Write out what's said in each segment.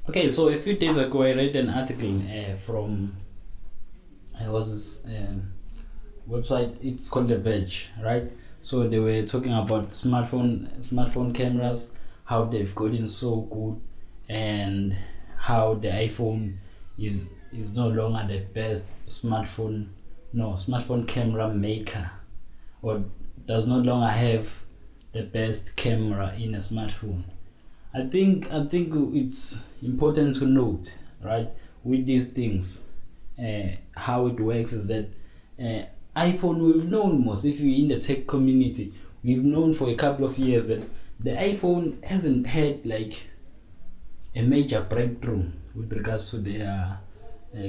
Okay, so a few days ago, I read an article from was this website. It's called The Verge, right? So they were talking about smartphone cameras, how they've gotten so good, and how the iPhone is no longer the best smartphone camera maker, or does no longer have the best camera in a smartphone. I think it's important to note, right, with these things, how it works is that uh, iPhone, we've known, most if you're in the tech community, we've known for a couple of years that the iPhone hasn't had like a major breakthrough with regards to their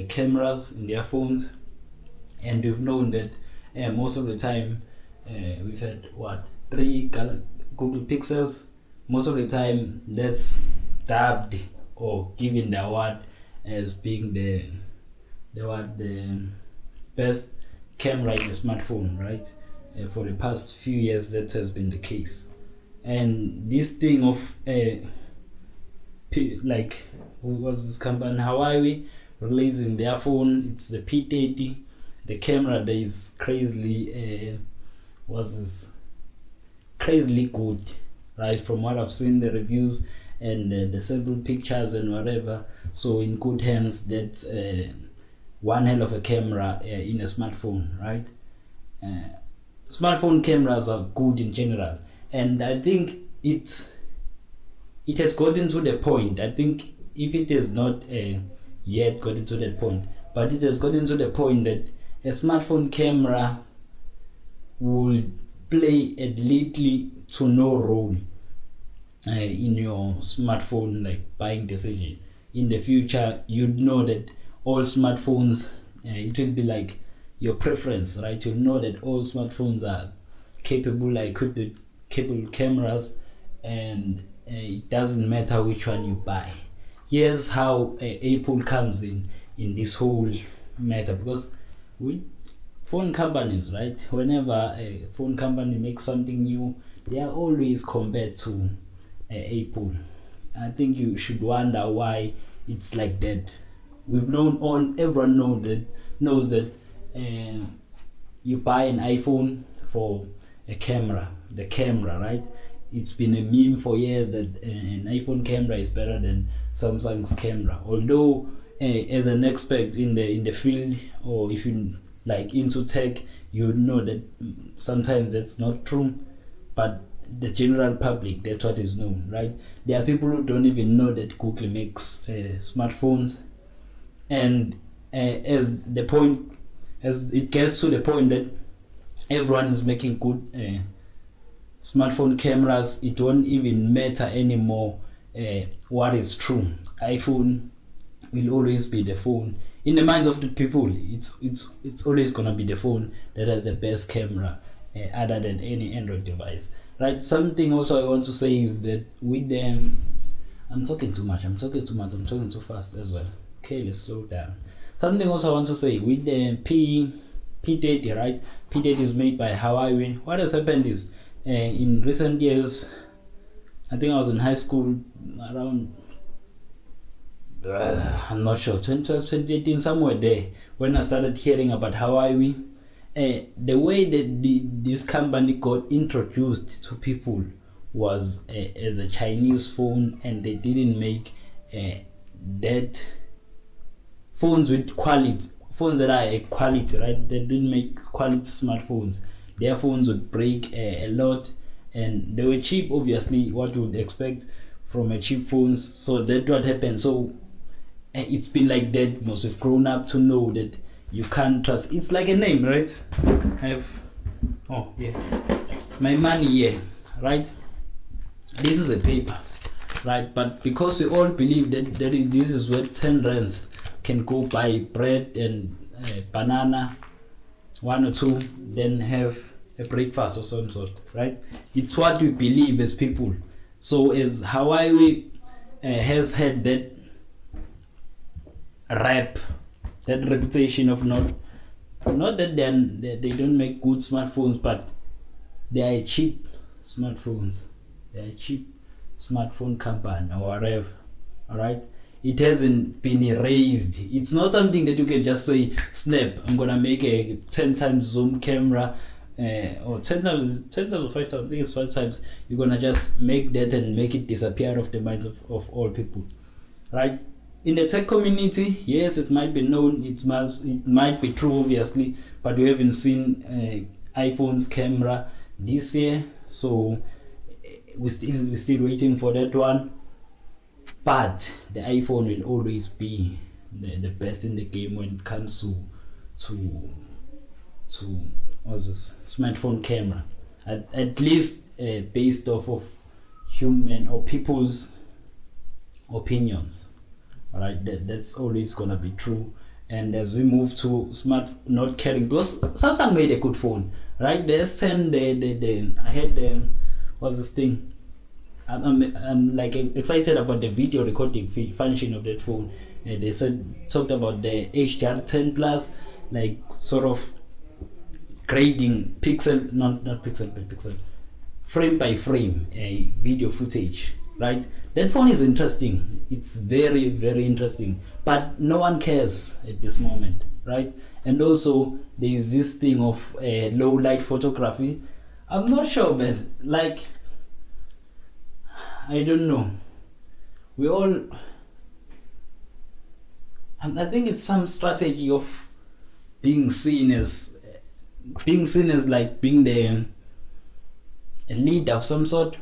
cameras in their phones, and we've known that most of the time we've had what Google Pixels. Most of the time, that's dubbed or given the award as being the best camera in a smartphone, right? For the past few years, that has been the case. And this thing of like, who was this company, Huawei, releasing their phone? It's the P30. The camera that is crazily good, right? From what I've seen, the reviews and the several pictures and whatever. So in good hands, that's one hell of a camera in a smartphone, right? Smartphone cameras are good in general, and I think it has gotten to the point. I think if it has not yet gotten to that point, but it has gotten to the point that a smartphone camera will play a little to no role in your smartphone like buying decision. In the future, you'd know that all smartphones, it will be like your preference, right? You'll know that all smartphones are equipped with capable cameras, and it doesn't matter which one you buy. Here's how Apple comes in this whole matter, because with phone companies, right, whenever a phone company makes something new, they are always compared to Apple. I think you should wonder why it's like that. Everyone knows that you buy an iPhone for the camera, right? It's been a meme for years that an iPhone camera is better than Samsung's camera. Although, as an expert in the field, or if you like into tech, you know that sometimes that's not true. But the general public, that's what is known, right? There are people who don't even know that Google makes smartphones, and as it gets to the point that everyone is making good smartphone cameras, it won't even matter anymore what is true. iPhone will always be the phone in the minds of the people. It's always gonna be the phone that has the best camera, other than any Android device, right? Something also I want to say is that with them, I'm talking too much, I'm talking too fast as well. Okay, let's slow down. Something also I want to say with the P30, right? P30 is made by Huawei. What has happened is, in recent years, I think I was in high school around, I'm not sure, 2012, 2018, somewhere there, when I started hearing about Huawei. The way that this company got introduced to people was as a Chinese phone, and they didn't make that phones with quality, phones that are a quality, right? They didn't make quality smartphones. Their phones would break a lot, and they were cheap, obviously, what you would expect from a cheap phones. So that's what happened. So it's been like that. Most have grown up to know that you can't trust. It's like a name, right? I have, oh yeah, my money here, right? This is a paper, right? But because we all believe that this is where 10 rands can go buy bread and banana, one or two, then have a breakfast of some sort, right? It's what we believe as people. So as Huawei has had that reputation of not that they don't make good smartphones, but they are cheap smartphones. They are cheap smartphone company or whatever. All right. it hasn't been erased. It's not something that you can just say, snap, I'm gonna make a 10 times zoom camera, or 10 times or 5 times, I think it's 5 times. You're gonna just make that and make it disappear off the minds of all people, right? In the tech community, yes, it might be known, it might be true, obviously, but we haven't seen iPhone's camera this year, so we're still waiting for that one. But the iPhone will always be the best in the game when it comes to what's this, smartphone camera, at least based off of human or people's opinions. All right, that's always gonna be true. And as we move to smart not carrying, because Samsung made a good phone, right? The S10, I had what's this thing? I'm like excited about the video recording function of that phone. They talked about the HDR10 plus, like sort of grading pixel, not pixel by pixel, frame by frame, video footage. Right, that phone is interesting. It's very, very interesting, but no one cares at this moment, right? And also there is this thing of low light photography. I'm not sure, but like, I don't know. We all, I think it's some strategy of being seen as like being a leader of some sort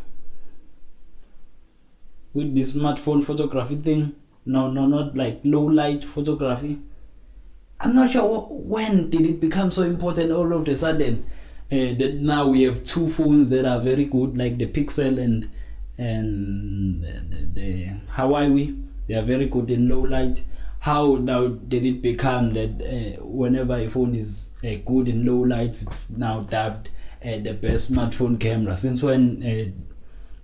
with the smartphone photography thing. No, not like low light photography. I'm not sure when did it become so important all of a sudden, that now we have two phones that are very good, like the Pixel and the Huawei. They are very good in low light. How now did it become that whenever a phone is good in low lights, it's now dubbed the best smartphone camera? Since when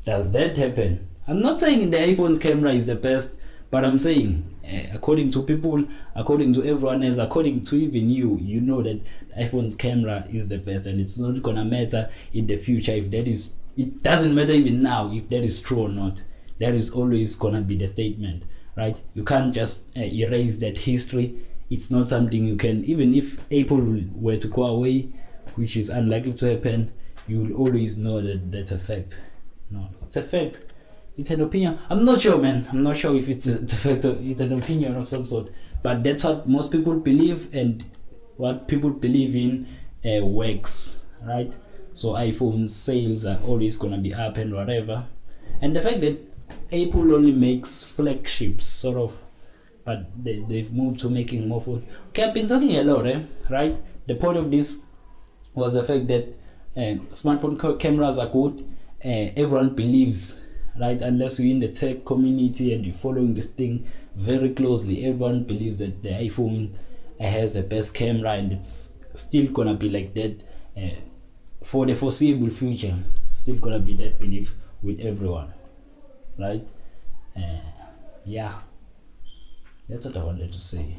does that happen? I'm not saying the iPhone's camera is the best, but I'm saying according to people, according to everyone else, according to even you know that iPhone's camera is the best, and it's not gonna matter in the future if that is. It doesn't matter even now if that is true or not. That is always gonna be the statement, right? You can't just erase that history. It's not something you can, even if Apple were to go away, which is unlikely to happen, you will always know that that's a fact. No, it's a fact. It's an opinion. I'm not sure, man. I'm not sure if it's a fact or it's an opinion of some sort. But that's what most people believe, and what people believe in works, right? So iPhone sales are always gonna be up and whatever. And the fact that Apple only makes flagships, sort of, but they've moved to making more phones. Okay, I've been talking a lot, right? The point of this was the fact that smartphone cameras are good. Everyone believes, right? Unless you're in the tech community and you're following this thing very closely, everyone believes that the iPhone has the best camera, and it's still gonna be like that for the foreseeable future. Still gonna be that belief with everyone, right? Yeah, that's what I wanted to say.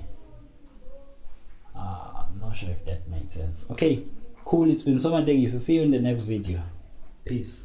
I'm not sure if that made sense. Okay, cool. It's been so much. See you in the next video. Peace.